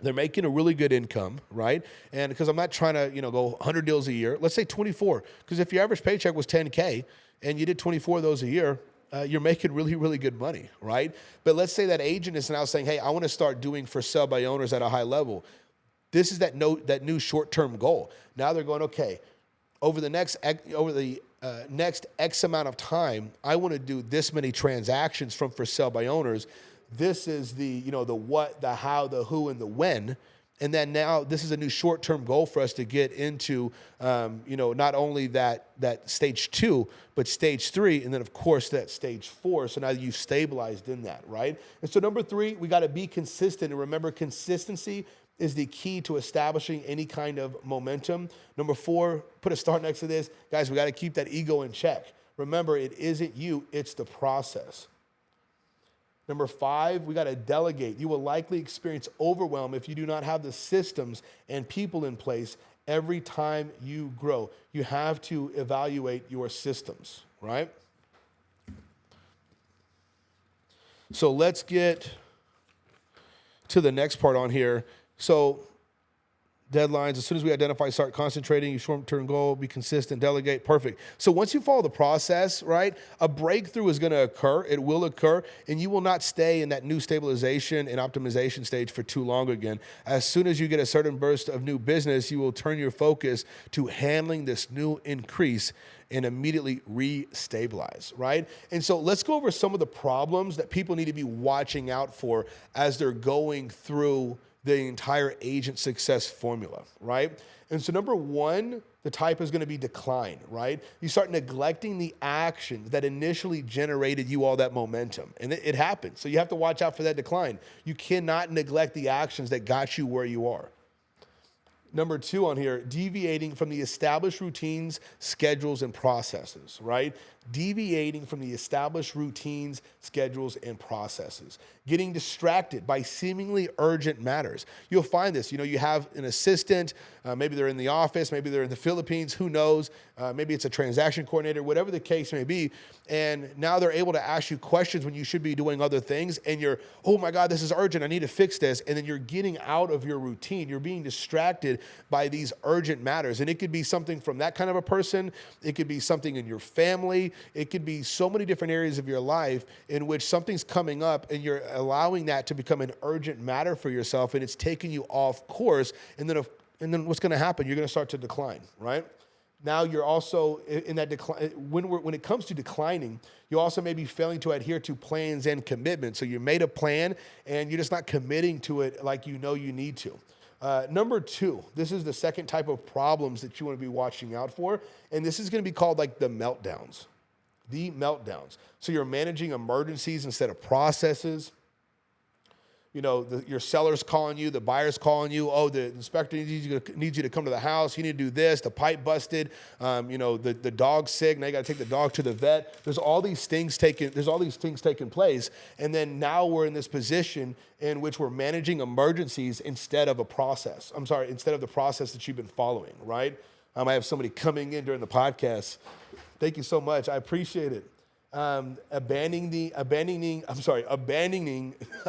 They're making a really good income, right? And because I'm not trying to, go 100 deals a year, let's say 24. Because if your average paycheck was 10K and you did 24 of those a year, you're making really, really good money, right? But let's say that agent is now saying, hey, I want to start doing for sale by owners at a high level. This is that new short-term goal. Now they're going, okay, over the next X amount of time, I want to do this many transactions from for sale by owners. This is the what, the how, the who, and the when. And then now this is a new short-term goal for us to get into, not only that stage 2, but stage 3, and then of course that stage 4. So now you've stabilized in that, right? And so number 3, we got to be consistent. And remember, consistency is the key to establishing any kind of momentum. Number 4, put a star next to this. Guys, we got to keep that ego in check. Remember, it isn't you, it's the process. Number 5, we got to delegate. You will likely experience overwhelm if you do not have the systems and people in place every time you grow. You have to evaluate your systems, right? So let's get to the next part on here. So deadlines, as soon as we identify, start concentrating, your short-term goal, be consistent, delegate, perfect. So once you follow the process, right, a breakthrough is going to occur. It will occur, and you will not stay in that new stabilization and optimization stage for too long again. As soon as you get a certain burst of new business, you will turn your focus to handling this new increase and immediately re-stabilize, right? And so let's go over some of the problems that people need to be watching out for as they're going through the entire agent success formula, right? And so number 1, the type is going to be decline, right? You start neglecting the actions that initially generated you all that momentum. And it happens. So you have to watch out for that decline. You cannot neglect the actions that got you where you are. Number 2 on here, deviating from the established routines, schedules, and processes, right? Deviating from the established routines, schedules, and processes. Getting distracted by seemingly urgent matters. You'll find this, you have an assistant, maybe they're in the office, maybe they're in the Philippines, who knows? Maybe it's a transaction coordinator, whatever the case may be. And now they're able to ask you questions when you should be doing other things. And you're, oh my God, this is urgent. I need to fix this. And then you're getting out of your routine. You're being distracted by these urgent matters. And it could be something from that kind of a person. It could be something in your family. It could be so many different areas of your life in which something's coming up and you're allowing that to become an urgent matter for yourself, and it's taking you off course. And then what's going to happen? You're going to start to decline, right? Now you're also in that decline. When it comes to declining, you also may be failing to adhere to plans and commitments. So you made a plan and you're just not committing to it like you know you need to. Number 2, this is the second type of problems that you want to be watching out for. And this is going to be called like the meltdowns. The meltdowns. So you're managing emergencies instead of processes. Your seller's calling you, the buyer's calling you. Oh, the inspector needs you to come to the house. You need to do this. The pipe busted. The dog's sick. Now you got to take the dog to the vet. There's all these things taking place. And then now we're in this position in which we're managing emergencies instead of the process that you've been following, right? I have somebody coming in during the podcast. Thank you so much. I appreciate it. Abandoning,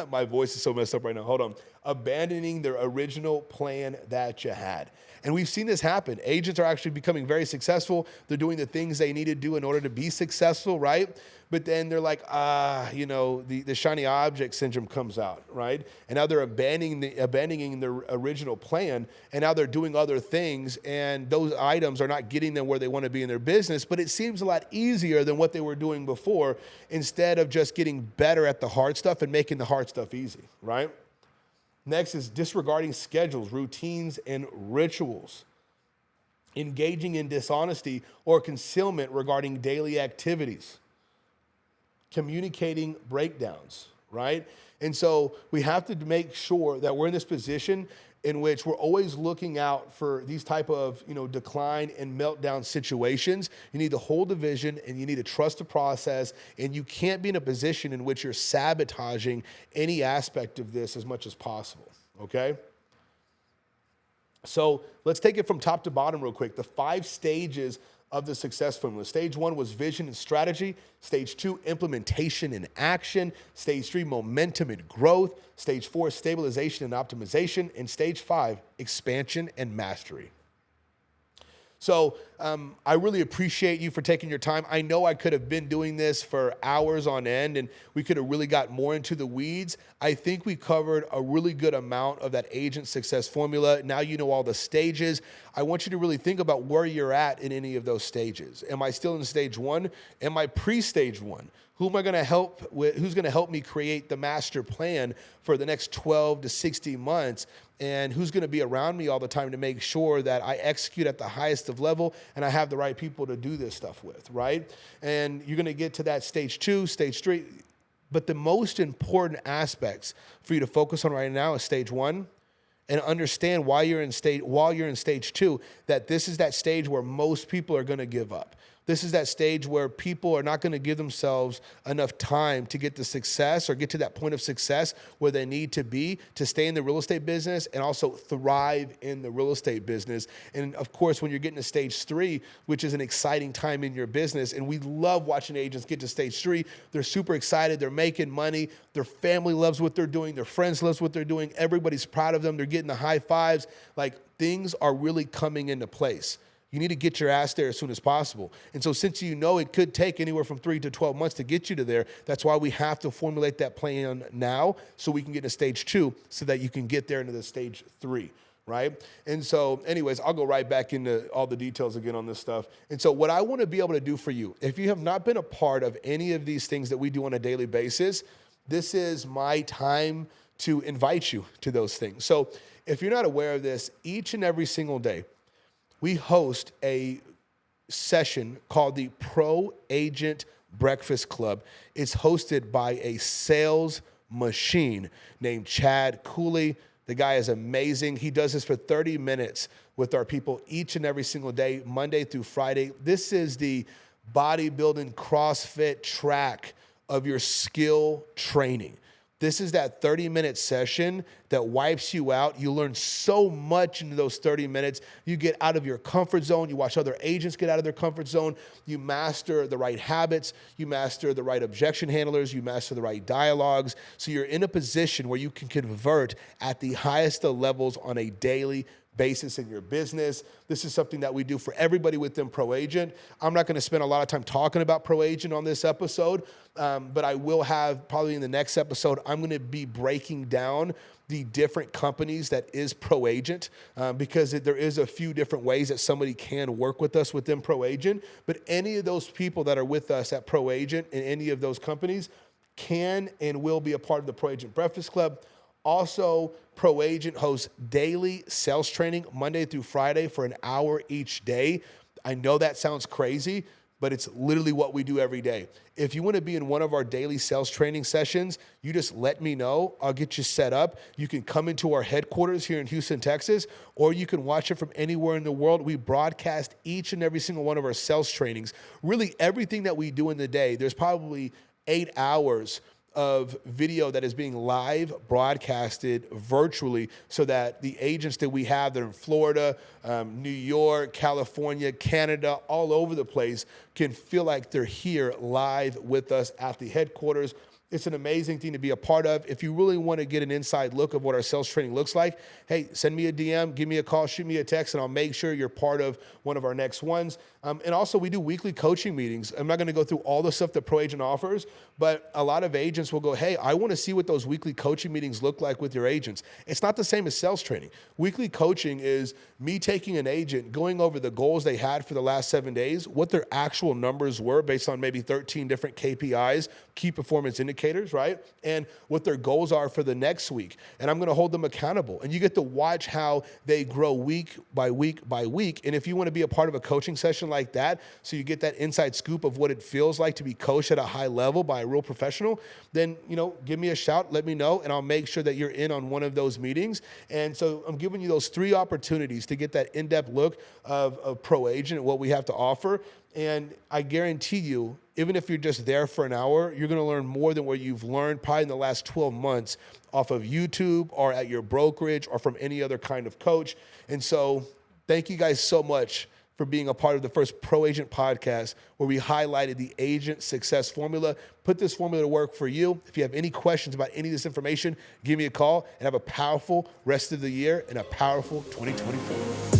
my voice is so messed up right now. Hold on. Abandoning the original plan that you had. And we've seen this happen. Agents are actually becoming very successful. They're doing the things they need to do in order to be successful, right? But then they're like, the shiny object syndrome comes out, right? And now they're abandoning their original plan, and now they're doing other things, and those items are not getting them where they want to be in their business, but it seems a lot easier than what they were doing before, instead of just getting better at the hard stuff and making the hard stuff easy, right? Next is disregarding schedules, routines, and rituals. Engaging in dishonesty or concealment regarding daily activities. Communicating breakdowns, right? And so we have to make sure that we're in this position in which we're always looking out for these type of, decline and meltdown situations. You need to hold the vision and you need to trust the process, and you can't be in a position in which you're sabotaging any aspect of this as much as possible, okay? So let's take it from top to bottom real quick. The 5 stages of the success formula. Stage 1 was vision and strategy. Stage 2, implementation and action. Stage 3, momentum and growth. Stage 4, stabilization and optimization. And stage 5, expansion and mastery. So I really appreciate you for taking your time. I know I could have been doing this for hours on end, and we could have really got more into the weeds. I think we covered a really good amount of that agent success formula. Now you know all the stages. I want you to really think about where you're at in any of those stages. Am I still in stage 1? Am I pre-stage 1? Who am I going to help with? Who's going to help me create the master plan for the next 12 to 60 months? and who's going to be around me all the time to make sure that I execute at the highest of level and I have the right people to do this stuff with, right? And you're going to get to that stage 2, stage 3. But the most important aspects for you to focus on right now is stage 1, and understand while you're in stage 2 that this is that stage where most people are going to give up. This is that stage where people are not going to give themselves enough time to get to success or get to that point of success where they need to be to stay in the real estate business and also thrive in the real estate business. And of course, when you're getting to stage 3, which is an exciting time in your business, and we love watching agents get to stage 3, they're super excited, they're making money, their family loves what they're doing, their friends loves what they're doing, everybody's proud of them, they're getting the high fives, like things are really coming into place. You need to get your ass there as soon as possible. And so since you know it could take anywhere from 3 to 12 months to get you to there, that's why we have to formulate that plan now so we can get to stage 2 so that you can get there into the stage 3, right? And so anyways, I'll go right back into all the details again on this stuff. And so what I want to be able to do for you, if you have not been a part of any of these things that we do on a daily basis, this is my time to invite you to those things. So if you're not aware of this, each and every single day, we host a session called the Pro Agent Breakfast Club. It's hosted by a sales machine named Chad Cooley. The guy is amazing. He does this for 30 minutes with our people each and every single day, Monday through Friday. This is the bodybuilding CrossFit track of your skill training. This is that 30-minute session that wipes you out. You learn so much in those 30 minutes. You get out of your comfort zone. You watch other agents get out of their comfort zone. You master the right habits. You master the right objection handlers. You master the right dialogues. So you're in a position where you can convert at the highest of levels on a daily basis in your business. This is something that we do for everybody within ProAgent. I'm not going to spend a lot of time talking about ProAgent on this episode, but I will have probably in the next episode, I'm going to be breaking down the different companies that is ProAgent, because there is a few different ways that somebody can work with us within ProAgent, but any of those people that are with us at ProAgent and any of those companies can and will be a part of the ProAgent Breakfast Club. Also, ProAgent hosts daily sales training Monday through Friday for an hour each day. I know that sounds crazy, but it's literally what we do every day. If you want to be in one of our daily sales training sessions, you just let me know. I'll get you set up. You can come into our headquarters here in Houston, Texas, or you can watch it from anywhere in the world. We broadcast each and every single one of our sales trainings. Really, everything that we do in the day, there's probably 8 hours of video that is being live broadcasted virtually so that the agents that we have that are in Florida, New York, California, Canada, all over the place can feel like they're here live with us at the headquarters. It's an amazing thing to be a part of. If you really want to get an inside look of what our sales training looks like, hey, send me a DM, give me a call, shoot me a text, and I'll make sure you're part of one of our next ones. And also, we do weekly coaching meetings. I'm not going to go through all the stuff that ProAgent offers, but a lot of agents will go, hey, I want to see what those weekly coaching meetings look like with your agents. It's not the same as sales training. Weekly coaching is me taking an agent, going over the goals they had for the last 7 days, what their actual numbers were based on maybe 13 different KPIs, key performance indicators, right? And what their goals are for the next week. And I'm going to hold them accountable. And you get to watch how they grow week by week by week. And if you want to be a part of a coaching session like that, so you get that inside scoop of what it feels like to be coached at a high level by a real professional, then, give me a shout, let me know, and I'll make sure that you're in on one of those meetings. And so I'm giving you those 3 opportunities to get that in-depth look of ProAgent and what we have to offer. And I guarantee you, even if you're just there for an hour, you're going to learn more than what you've learned probably in the last 12 months off of YouTube or at your brokerage or from any other kind of coach. And so thank you guys so much for being a part of the first ProAgent podcast where we highlighted the agent success formula. Put this formula to work for you. If you have any questions about any of this information, give me a call, and have a powerful rest of the year and a powerful 2024.